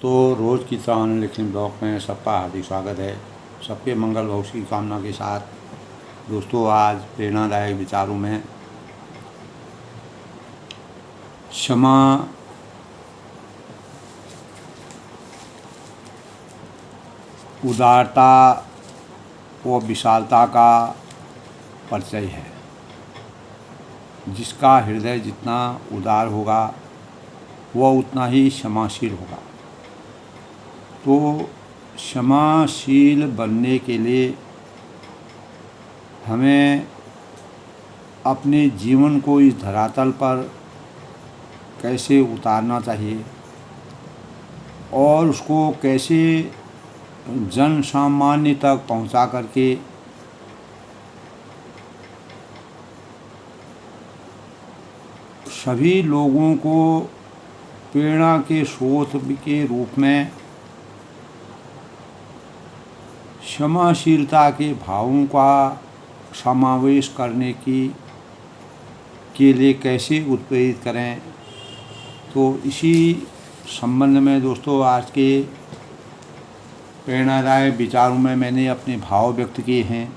तो रोज़ की तरह लिखने ब्लॉग में सबका हार्दिक स्वागत है। सबके मंगल भविष्य की कामना के साथ दोस्तों, आज प्रेरणादायक विचारों में क्षमा उदारता और विशालता का परिचय है। जिसका हृदय जितना उदार होगा वह उतना ही क्षमाशील होगा। तो क्षमाशील बनने के लिए हमें अपने जीवन को इस धरातल पर कैसे उतारना चाहिए और उसको कैसे जन सामान्य तक पहुंचा करके सभी लोगों को प्रेरणा के स्रोत के रूप में क्षमाशीलता के भावों का समावेश करने के लिए कैसे उत्प्रेरित करें। तो इसी संबंध में दोस्तों, आज के प्रेरणादायक विचारों में मैंने अपने भाव व्यक्त किए हैं।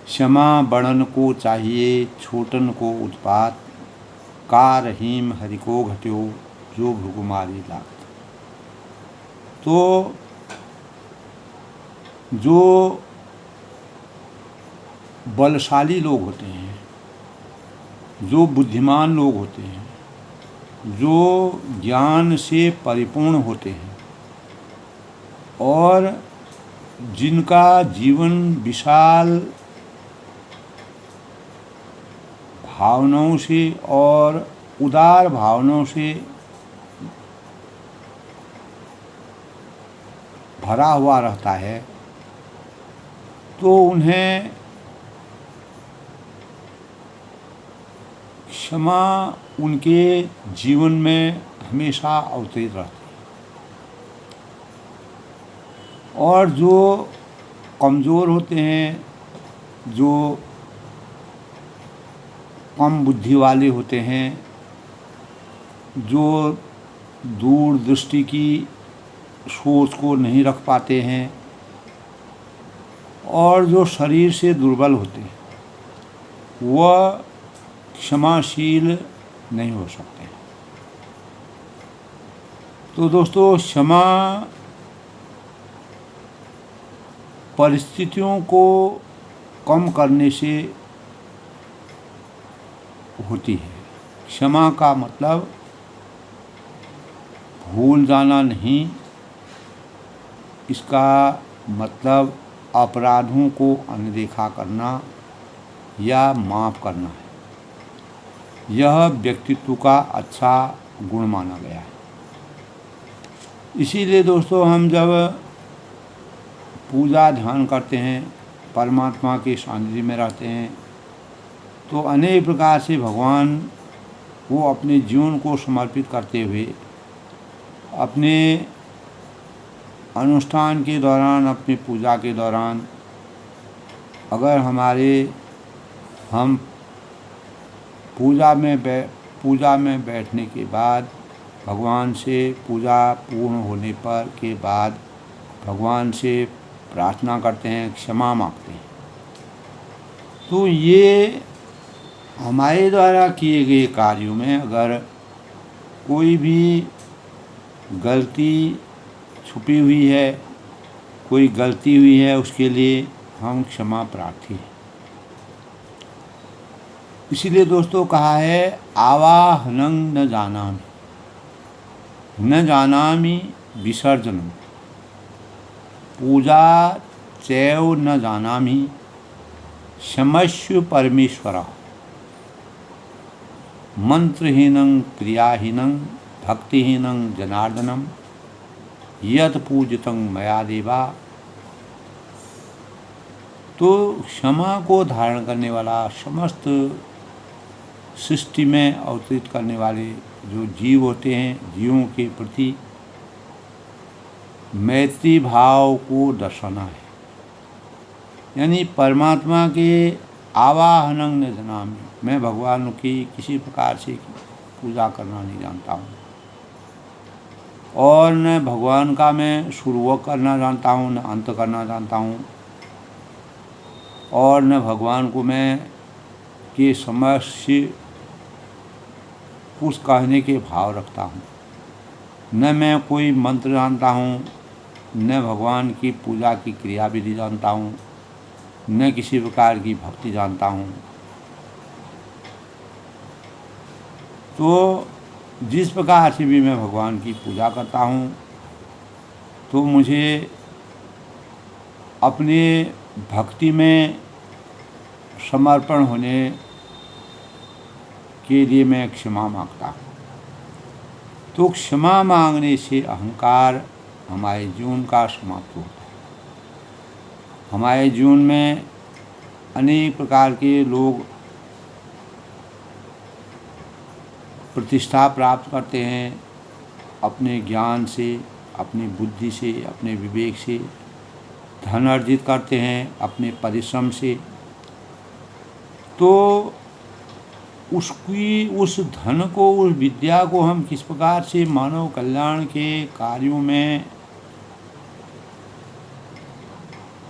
क्षमा बड़न को चाहिए, छोटन को उत्पात, का रहीम हरि को घट्यो, जो भृगुमारी लात। तो जो बलशाली लोग होते हैं, जो बुद्धिमान लोग होते हैं, जो ज्ञान से परिपूर्ण होते हैं और जिनका जीवन विशाल भावनाओं से और उदार भावनाओं से भरा हुआ रहता है, तो उन्हें क्षमा उनके जीवन में हमेशा अवतरित रहती है। और जो कमज़ोर होते हैं, जो कम बुद्धि वाले होते हैं, जो दूरदृष्टि की सोच को नहीं रख पाते हैं और जो शरीर से दुर्बल होते हैं, वह क्षमाशील नहीं हो सकते। तो दोस्तों, क्षमा परिस्थितियों को कम करने से होती है। क्षमा का मतलब भूल जाना नहीं, इसका मतलब अपराधों को अनदेखा करना या माफ़ करना है। यह व्यक्तित्व का अच्छा गुण माना गया है। इसीलिए दोस्तों, हम जब पूजा ध्यान करते हैं, परमात्मा के सानिध्य में रहते हैं, तो अनेक प्रकार से भगवान वो अपने जीवन को समर्पित करते हुए अपने अनुष्ठान के दौरान, अपनी पूजा के दौरान, अगर हम पूजा में बैठने के बाद भगवान से पूजा पूर्ण होने पर के बाद भगवान से प्रार्थना करते हैं, क्षमा मांगते हैं, तो ये हमारे द्वारा किए गए कार्यों में अगर कोई भी गलती छुपी हुई है, कोई गलती हुई है, उसके लिए हम क्षमा प्रार्थी हैं। इसीलिए दोस्तों कहा है, आवाहनं न जानामि, न जानामि विसर्जनम, पूजा चैव न जानामि, क्षमस्व परमेश्वरः, मंत्रहीनं क्रियाहीनं भक्तिहीनं जनार्दनम, यत् पूजितं मया देवा। तो क्षमा को धारण करने वाला, समस्त सृष्टि में अवतरित करने वाले जो जीव होते हैं, जीवों के प्रति मैत्री भाव को दर्शाना है। यानी परमात्मा के आवाहनं न जानामि, मैं भगवान की किसी प्रकार से पूजा करना नहीं जानता हूँ, और न भगवान का मैं शुरू करना जानता हूँ, न अंत करना जानता हूँ, और न भगवान को मैं के समक्ष कुछ कहने के भाव रखता हूँ। न मैं कोई मंत्र जानता हूँ, न भगवान की पूजा की क्रिया विधि जानता हूँ, न किसी प्रकार की भक्ति जानता हूँ। तो जिस प्रकार से भी मैं भगवान की पूजा करता हूँ, तो मुझे अपने भक्ति में समर्पण होने के लिए मैं क्षमा मांगता हूँ। तो क्षमा मांगने से अहंकार हमारे जीवन का समाप्त होता है। हमारे जीवन में अनेक प्रकार के लोग प्रतिष्ठा प्राप्त करते हैं अपने ज्ञान से, अपनी बुद्धि से, अपने विवेक से, धन अर्जित करते हैं अपने परिश्रम से। तो उस धन को, उस विद्या को हम किस प्रकार से मानव कल्याण के कार्यों में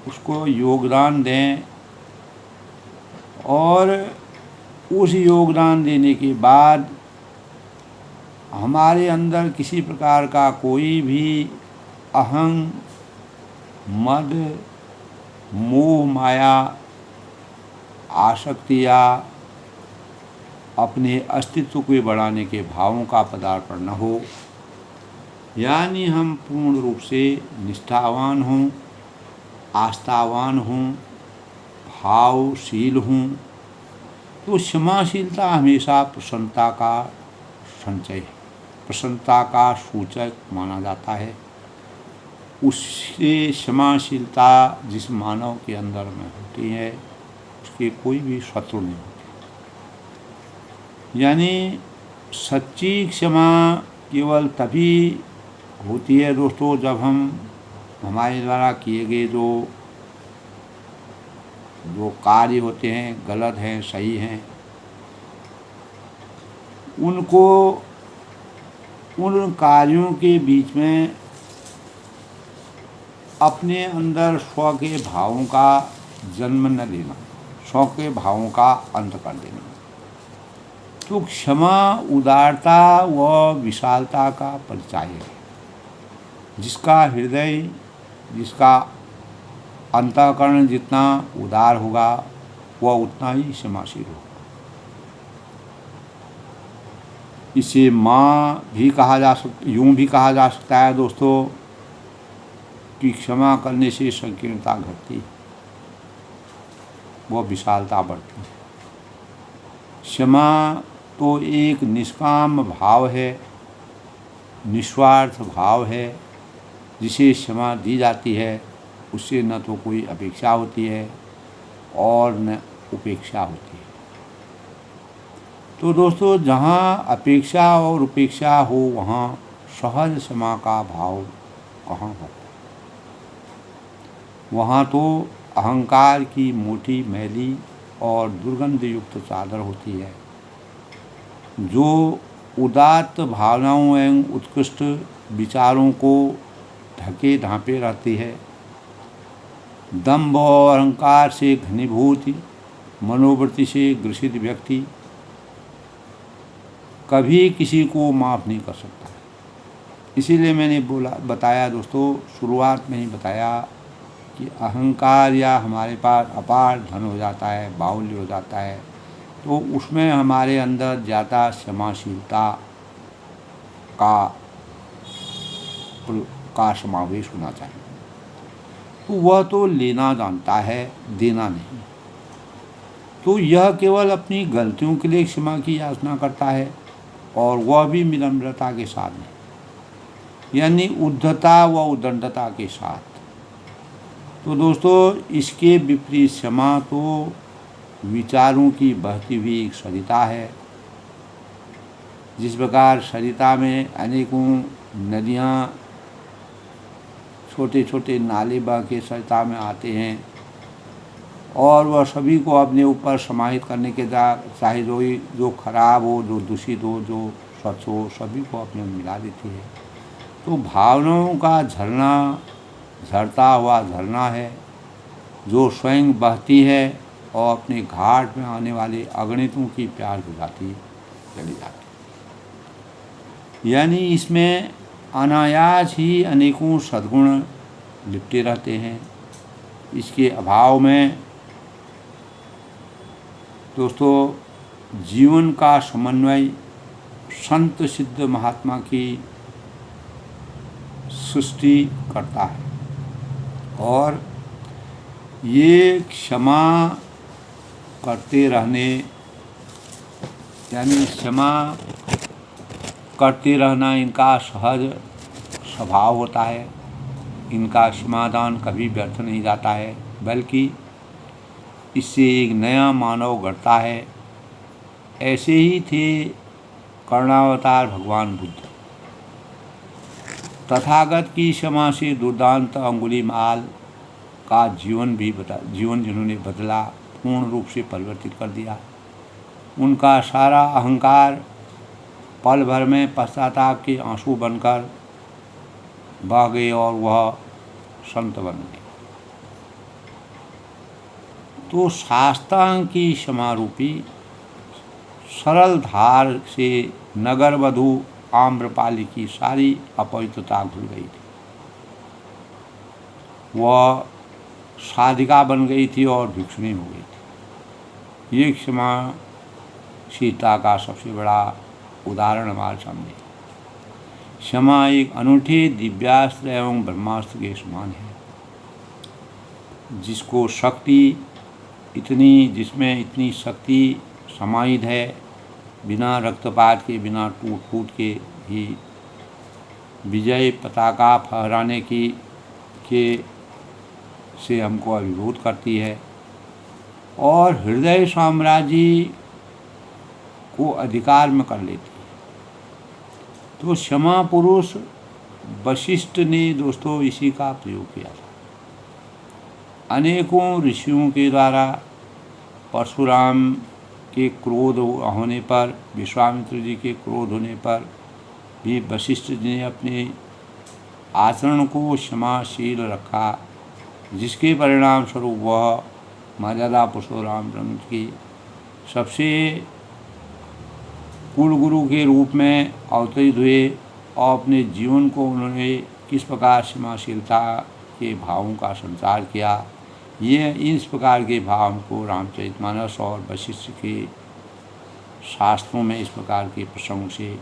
उसको योगदान दें, और उस योगदान देने के बाद हमारे अंदर किसी प्रकार का कोई भी अहं, मद, मोह, माया, आसक्ति या अपने अस्तित्व को बढ़ाने के भावों का पदार्पण न हो, यानी हम पूर्ण रूप से निष्ठावान हों, आस्थावान हों, भावशील हों। तो क्षमाशीलता हमेशा प्रसन्नता का संचय है, प्रसन्नता का सूचक माना जाता है। उससे क्षमाशीलता जिस मानव के अंदर में होती है, उसके कोई भी शत्रु नहीं होते। यानी सच्ची क्षमा केवल तभी होती है दोस्तों, जब हम हमारे द्वारा किए गए जो कार्य होते हैं, गलत हैं, सही हैं, उन कार्यों के बीच में अपने अंदर स्व के भावों का जन्म न लेना, स्व के भावों का अंत कर देना। तो क्षमा उदारता व विशालता का परिचय है। जिसका हृदय, जिसका अंतःकरण जितना उदार होगा, वह उतना ही क्षमाशील होगा। इसे माँ भी कहा जा सकता, यूँ भी कहा जा सकता है दोस्तों कि क्षमा करने से संकीर्णता घटती है, वह विशालता बढ़ती है। क्षमा तो एक निष्काम भाव है, निस्वार्थ भाव है। जिसे क्षमा दी जाती है उससे न तो कोई अपेक्षा होती है और न उपेक्षा होती है। तो दोस्तों, जहाँ अपेक्षा और उपेक्षा हो, वहाँ सहज क्षमा का भाव कहाँ हो। वहाँ तो अहंकार की मोटी, मैली और दुर्गंध युक्त चादर होती है, जो उदात्त भावनाओं एवं उत्कृष्ट विचारों को ढके ढांपे रहती है। दंभ और अहंकार से घनीभूत मनोवृत्ति से ग्रसित व्यक्ति कभी किसी को माफ़ नहीं कर सकता। इसीलिए मैंने बताया दोस्तों, शुरुआत में ही बताया कि अहंकार या हमारे पास अपार धन हो जाता है, बाहुल्य हो जाता है, तो उसमें हमारे अंदर ज़्यादा क्षमाशीलता का समावेश होना चाहिए। तो वह तो लेना जानता है, देना नहीं। तो यह केवल अपनी गलतियों के लिए क्षमा की याचना करता है, और वह भी विनम्रता के साथ नहीं, यानी उद्धता व उदंडता के साथ। तो दोस्तों, इसके विपरीत क्षमा तो विचारों की बहती हुई एक सरिता है। जिस प्रकार सरिता में अनेकों नदियाँ, छोटे छोटे नाले बह के सरिता में आते हैं, और वह सभी को अपने ऊपर समाहित करने के चाहे जो खराब हो, जो दूषित हो, जो स्वच्छ हो, सभी को अपने में मिला देती है। तो भावनाओं का झरना झरता हुआ झरना है जो स्वयं बहती है और अपने घाट में आने वाले अगणितों की प्यास बुझाती चली जाती। यानी इसमें अनायास ही अनेकों सद्गुण लिपटे रहते हैं। इसके अभाव में दोस्तों जीवन का समन्वय संत सिद्ध महात्मा की सृष्टि करता है और ये क्षमा करते रहने यानी क्षमा करते रहना इनका सहज स्वभाव होता है। इनका क्षमादान कभी व्यर्थ नहीं जाता है, बल्कि इससे एक नया मानव घटता है। ऐसे ही थे करुणावतार भगवान बुद्ध। तथागत की क्षमा से दुर्दांत अंगुलीमाल का जीवन जिन्होंने बदला, पूर्ण रूप से परिवर्तित कर दिया। उनका सारा अहंकार पल भर में पश्चाताप के आंसू बनकर बह गए और वह संत बन गए। तो शास्त्रांग की क्षमा रूपी सरल धार से नगर वधू आम्रपाली की सारी अपवित्रता धुल गई थी। वह साधिका बन गई थी और भिक्षुणी हो गई थी। ये क्षमाशीलता का सबसे बड़ा उदाहरण हमारे सामने। क्षमा एक अनूठे दिव्यास्त्र एवं ब्रह्मास्त्र के समान है, जिसमें इतनी शक्ति समाहित है, बिना रक्तपात के, बिना टूट फूट के ही विजय पताका फहराने से हमको अभिभूत करती है और हृदय साम्राज्य को अधिकार में कर लेती है। तो क्षमा पुरुष वशिष्ठ ने दोस्तों इसी का प्रयोग किया था। अनेकों ऋषियों के द्वारा परशुराम के क्रोध होने पर, विश्वामित्र जी के क्रोध होने पर भी वशिष्ठ जी ने अपने आचरण को क्षमाशील रखा, जिसके परिणाम स्वरूप वह मर्यादा पुरुषोत्तम रामचंद्र की सबसे कुल गुरु के रूप में अवतरित हुए और अपने जीवन को उन्होंने किस प्रकार क्षमाशीलता के भावों का संचार किया, ये इस प्रकार के भाव को रामचरितमानस और वशिष्ठ के शास्त्रों में इस प्रकार के प्रसंग से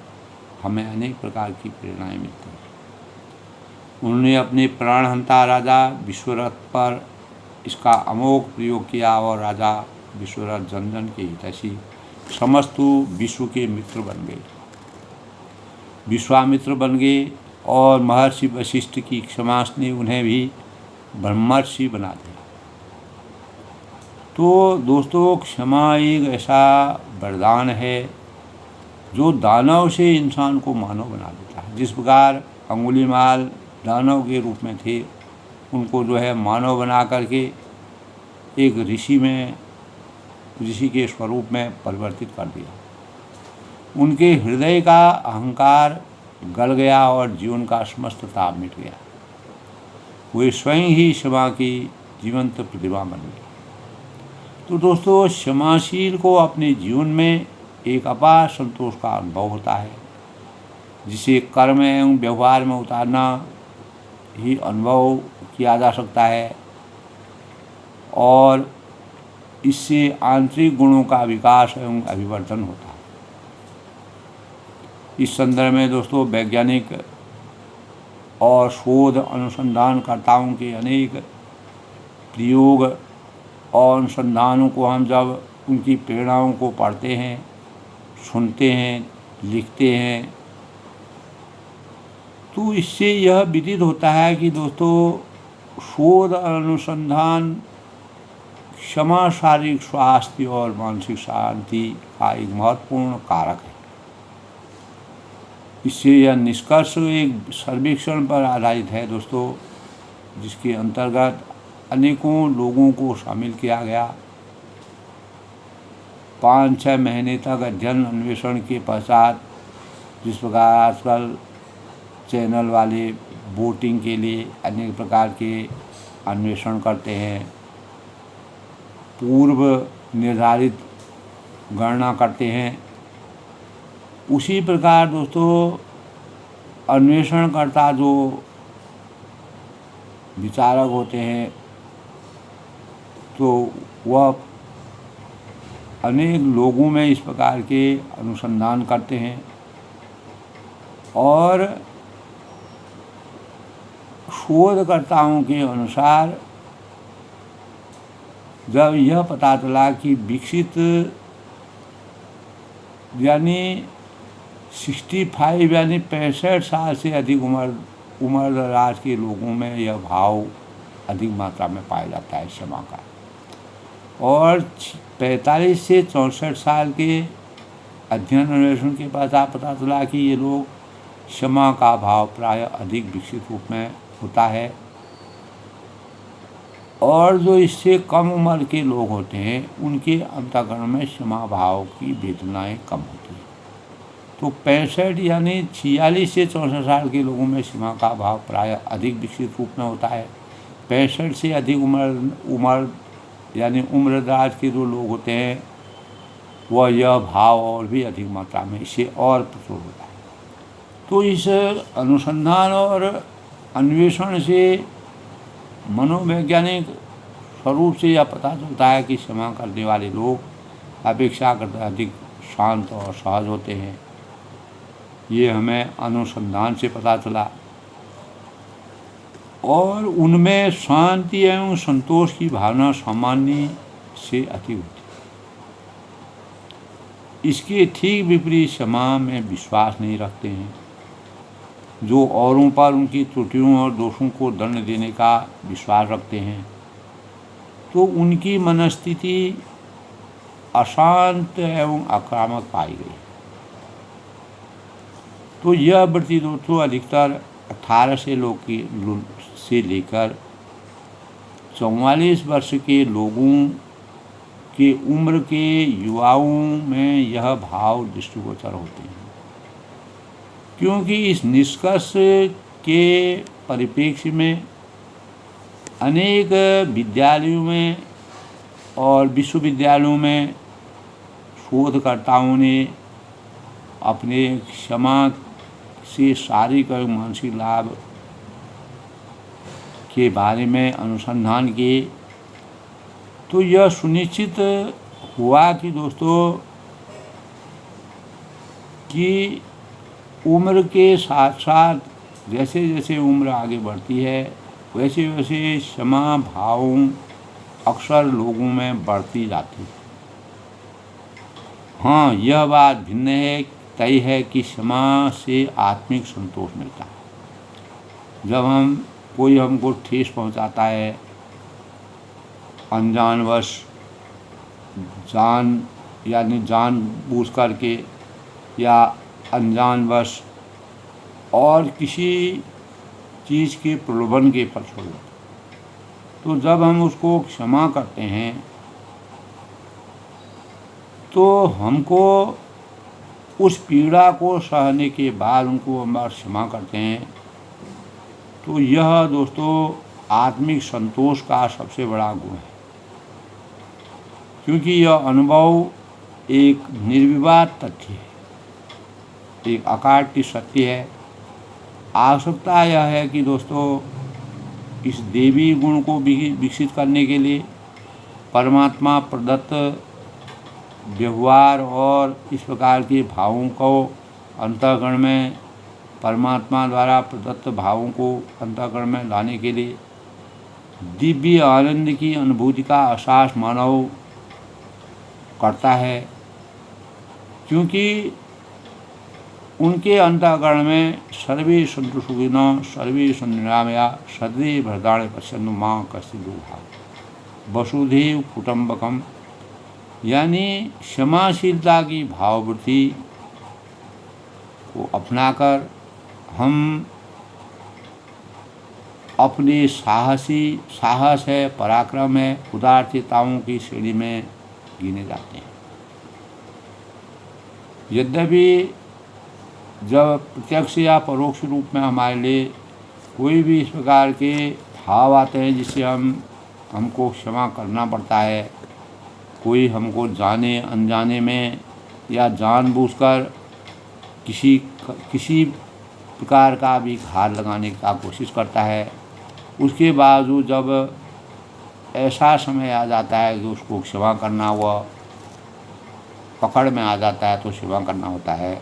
हमें अनेक प्रकार की प्रेरणाएं मिलती हैं। उन्होंने अपने प्राणहंता राजा विश्वरथ पर इसका अमोघ प्रयोग किया और राजा विश्वरथ जनजन के हितैषी समस्त विश्व के मित्र बन गए, विश्वामित्र बन गए और महर्षि वशिष्ठ की क्षमा ने उन्हें भी ब्रह्मर्षि बना दिया। तो दोस्तों क्षमा एक ऐसा वरदान है जो दानव से इंसान को मानव बना देता है। जिस प्रकार अंगुलीमाल दानव के रूप में थे, उनको जो है मानव बना करके एक ऋषि के स्वरूप में परिवर्तित कर दिया। उनके हृदय का अहंकार गल गया और जीवन का समस्त ताप मिट गया। वे स्वयं ही क्षमा की जीवंत प्रतिमा बन गए। तो दोस्तों क्षमाशील को अपने जीवन में एक अपार संतोष का अनुभव होता है, जिसे कर्म एवं व्यवहार में उतारना ही अनुभव किया जा सकता है और इससे आंतरिक गुणों का विकास एवं अभिवर्धन होता है। इस संदर्भ में दोस्तों वैज्ञानिक और शोध अनुसंधानकर्ताओं के अनेक प्रयोग और अनुसंधानों को हम जब उनकी प्रेरणाओं को पढ़ते हैं, सुनते हैं, लिखते हैं, तो इससे यह विदित होता है कि दोस्तों शोध अनुसंधान क्षमा शारीरिक स्वास्थ्य और मानसिक शांति का एक महत्वपूर्ण कारक है। इससे यह निष्कर्ष एक सर्वेक्षण पर आधारित है दोस्तों, जिसके अंतर्गत अनेकों लोगों को शामिल किया गया। 5-6 महीने तक अध्ययन अन्वेषण के पश्चात जिस प्रकार आजकल चैनल वाले वोटिंग के लिए अनेक प्रकार के अन्वेषण करते हैं, पूर्व निर्धारित गणना करते हैं। उसी प्रकार दोस्तों अन्वेषणकर्ता जो विचारक होते हैं तो वह अनेक लोगों में इस प्रकार के अनुसंधान करते हैं और शोधकर्ताओं के अनुसार जब यह पता चला कि विकसित यानी 65 यानी 65 साल से अधिक उम्र दराज के लोगों में यह भाव अधिक मात्रा में पाया जाता है क्षमा का, और 45 से 64 साल के अध्ययन अन्वेषण के पश्चात पता चला कि ये लोग क्षमा का भाव प्राय अधिक विकसित रूप में होता है, और जो इससे कम उम्र के लोग होते हैं उनके अंतःकरण में क्षमा भाव की वेदनाएं कम होती हैं। तो 65 यानी 46 से 64 साल के लोगों में क्षमा का भाव प्राय अधिक विकसित रूप में होता है। 65 से अधिक उम्र यानी उम्रदराज के जो लोग होते हैं वह यह भाव और भी अधिक मात्रा में इससे और प्रचुर होता है। तो इस अनुसंधान और अन्वेषण से मनोवैज्ञानिक स्वरूप से यह पता चलता है कि क्षमा करने वाले लोग अपेक्षाकृत अधिक शांत और सहज होते हैं। ये हमें अनुसंधान से पता चला, और उनमें शांति एवं संतोष की भावना सामान्य से अधिक होती है। इसके ठीक विपरीत क्षमा में विश्वास नहीं रखते हैं, जो औरों पर उनकी त्रुटियों और दोषों को दंड देने का विश्वास रखते हैं। तो उनकी मनस्थिति अशांत एवं आक्रामक पाई गई। तो यह वृत्ति दोस्तों अधिकतर 18 से लेकर 44 वर्ष के लोगों के उम्र के युवाओं में यह भाव दृष्टिगोचर होते हैं, क्योंकि इस निष्कर्ष के परिप्रेक्ष्य में अनेक विद्यालयों में और विश्वविद्यालयों में शोधकर्ताओं ने अपने क्षमा से शारीरिक और मानसिक लाभ के बारे में अनुसंधान किए। तो यह सुनिश्चित हुआ कि दोस्तों कि उम्र के साथ साथ जैसे जैसे उम्र आगे बढ़ती है वैसे वैसे क्षमा भाव अक्सर लोगों में बढ़ती जाती है। हाँ, यह बात भिन्न है, तय है कि क्षमा से आत्मिक संतोष मिलता है। जब कोई हमको ठेस पहुंचाता है अनजानवश, जानबूझ करके या अनजानवश और किसी चीज़ के प्रलोभन के फलस्वरूप, तो जब हम उसको क्षमा करते हैं तो हमको उस पीड़ा को सहने के बाद उनको हम क्षमा करते हैं, तो यह दोस्तों आत्मिक संतोष का सबसे बड़ा गुण है, क्योंकि यह अनुभव एक निर्विवाद तथ्य है, एक अकाट्य सत्य है। आवश्यकता यह है कि दोस्तों इस देवी गुण को विकसित करने के लिए परमात्मा प्रदत्त व्यवहार और इस प्रकार के भावों को अंतःकरण में, परमात्मा द्वारा प्रदत्त भावों को अंतःकरण में लाने के लिए दिव्य आनंद की अनुभूति का एहसास मानव करता है, क्योंकि उनके अंतःकरण में सर्वे सन्तु सुखिनः सर्वे सन्तु निरामया सर्वे भद्राणि पश्यन्तु मा कश्चित् दुःखभाग् वसुधैव कुटुम्बकम्, यानी क्षमाशीलता की भाववृत्ति को अपनाकर हम अपने साहस है, पराक्रम है, उदारताओं की श्रेणी में गिने जाते हैं। यद्यपि जब प्रत्यक्ष या परोक्ष रूप में हमारे लिए कोई भी इस प्रकार के भाव आते हैं जिससे हमको क्षमा करना पड़ता है, कोई हमको जाने अनजाने में या जानबूझकर किसी प्रकार का भी घात लगाने का कोशिश करता है, उसके बावजूद जब ऐसा समय आ जाता है कि उसको क्षमा करना हुआ पकड़ में आ जाता है तो क्षमा करना होता है।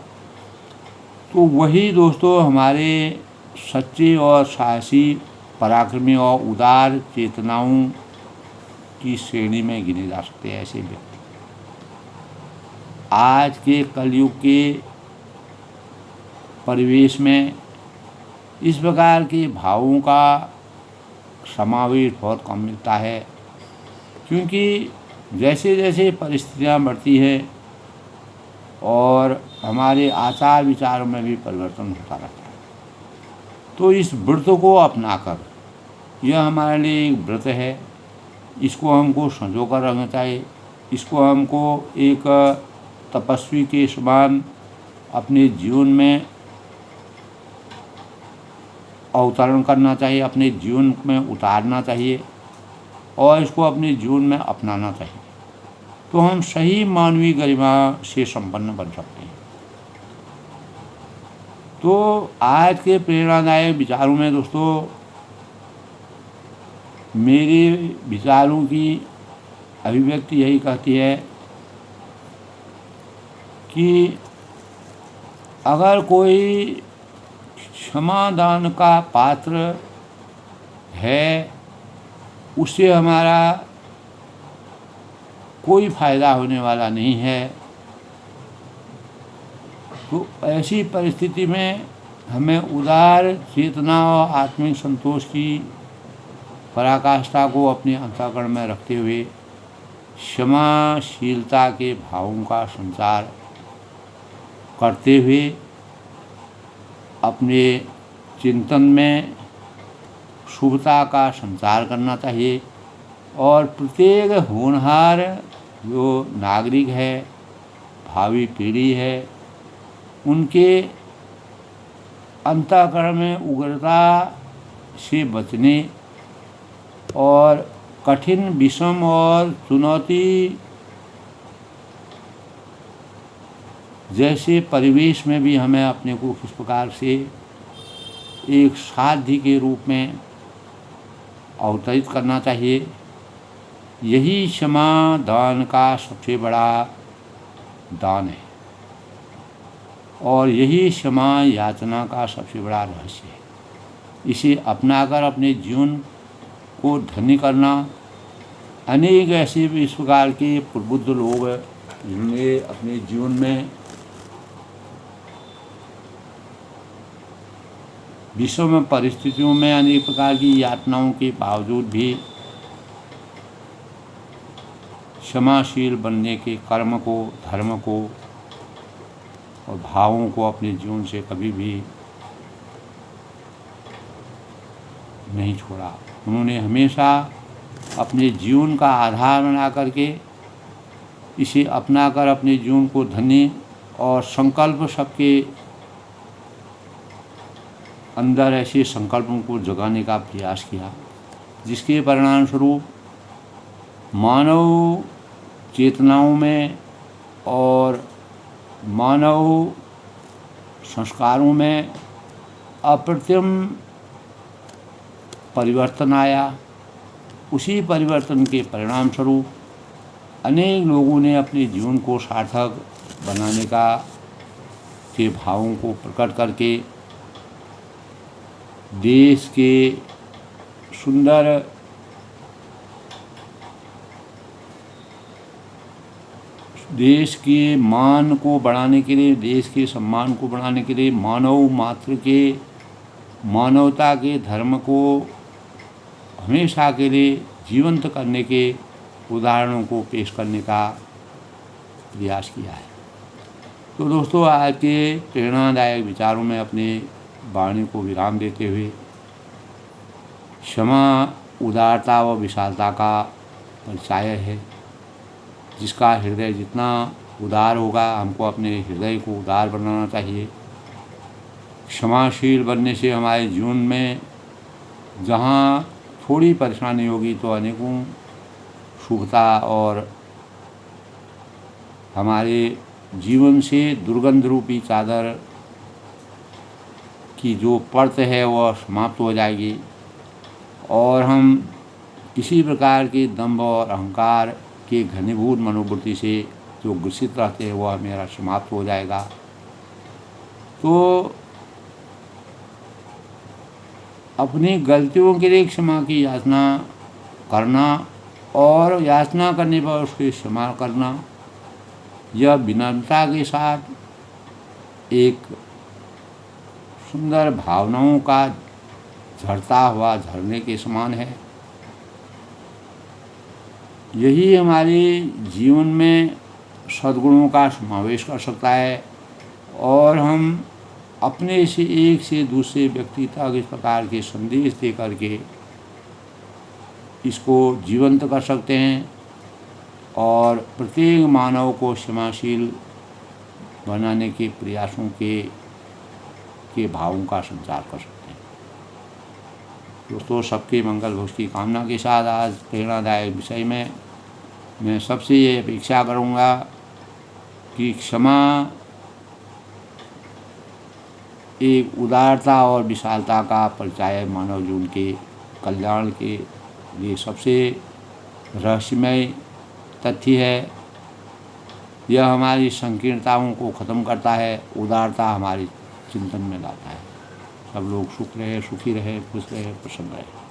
तो वही दोस्तों हमारे सच्चे और साहसी, पराक्रमी और उदार चेतनाओं की श्रेणी में गिने जा सकते हैं ऐसे व्यक्ति। आज के कलयुग के परिवेश में इस प्रकार के भावों का समावेश बहुत कम मिलता है, क्योंकि जैसे जैसे परिस्थितियाँ बढ़ती है और हमारे आचार विचारों में भी परिवर्तन होता रहता है। तो इस व्रत को अपनाकर, यह हमारे लिए एक व्रत है, इसको हमको संजो कर रखना चाहिए। इसको हमको एक तपस्वी के समान अपने जीवन में अवतरण करना चाहिए, अपने जीवन में उतारना चाहिए और इसको अपने जीवन में अपनाना चाहिए। तो हम सही मानवीय गरिमा से संपन्न बन सकते हैं। तो आज के प्रेरणादायक विचारों में दोस्तों मेरे विचारों की अभिव्यक्ति यही कहती है कि अगर कोई क्षमादान का पात्र है, उससे हमारा कोई फायदा होने वाला नहीं है। तो ऐसी परिस्थिति में हमें उदार चेतना और आत्मिक संतोष की पराकाष्ठा को अपने अंतःकरण में रखते हुए क्षमाशीलता के भावों का संचार करते हुए अपने चिंतन में शुभता का संचार करना चाहिए और प्रत्येक होनहार जो नागरिक है, भावी पीढ़ी है, उनके अंतःकरण में उग्रता से बचने और कठिन, विषम और चुनौती जैसे परिवेश में भी हमें अपने को किस प्रकार से एक साध्य के रूप में अवतरित करना चाहिए। यही क्षमा दान का सबसे बड़ा दान है और यही क्षमा याचना का सबसे बड़ा रहस्य है। इसे अपनाकर अपने जीवन को धन्य करना। अनेक ऐसे भी इस प्रकार के प्रबुद्ध लोग जिन्होंने अपने जीवन में विषम परिस्थितियों में अनेक प्रकार की यातनाओं के बावजूद भी क्षमाशील बनने के कर्म को, धर्म को और भावों को अपने जीवन से कभी भी नहीं छोड़ा। उन्होंने हमेशा अपने जीवन का आधार बना करके इसे अपनाकर अपने जीवन को धन्य और संकल्प सबके अंदर ऐसे संकल्पों को जगाने का प्रयास किया, जिसके परिणाम स्वरूप मानव चेतनाओं में और मानव संस्कारों में अप्रतिम परिवर्तन आया। उसी परिवर्तन के परिणाम स्वरूप अनेक लोगों ने अपने जीवन को सार्थक बनाने के भावों को प्रकट करके देश के सुंदर देश के मान को बढ़ाने के लिए, देश के सम्मान को बढ़ाने के लिए, मानव मात्र के मानवता के धर्म को हमेशा के लिए जीवंत करने के उदाहरणों को पेश करने का प्रयास किया है। तो दोस्तों, आज के प्रेरणादायक विचारों में अपने वाणी को विराम देते हुए क्षमा उदारता व विशालता का परिचाय है। जिसका हृदय जितना उदार होगा, हमको अपने हृदय को उदार बनाना चाहिए क्षमाशील बनने से हमारे जीवन में जहाँ थोड़ी परेशानी होगी तो अनेकों सुखता और हमारे जीवन से दुर्गंध रूपी चादर की जो परत है वह समाप्त हो जाएगी और हम किसी प्रकार के दंभ और अहंकार के घनीभूत मनोवृत्ति से जो ग्रसित रहते हैं वह मेरा समाप्त हो जाएगा। तो अपनी गलतियों के लिए क्षमा की याचना करना और याचना करने पर उसकी क्षमा करना, यह विनम्रता के साथ एक सुंदर भावनाओं का झरता हुआ झरने के समान है। यही हमारे जीवन में सद्गुणों का समावेश कर सकता है और हम अपने से एक से दूसरे व्यक्ति तक इस प्रकार के संदेश दे करके इसको जीवंत कर सकते हैं और प्रत्येक मानव को क्षमाशील बनाने के प्रयासों के भावों का संचार कर सकते हैं। दोस्तों, सबके मंगल भविष्य की कामना के साथ आज प्रेरणादायक विषय में मैं सबसे ये अपेक्षा करूँगा कि क्षमा एक उदारता और विशालता का परिचायक मानव जीवन के कल्याण के लिए सबसे रहस्यमय तथ्य है। यह हमारी संकीर्णताओं को ख़त्म करता है, उदारता हमारी चिंतन में लाता है। सब लोग सुख रहे, सुखी रहे, खुश रहे, प्रसन्न रहे।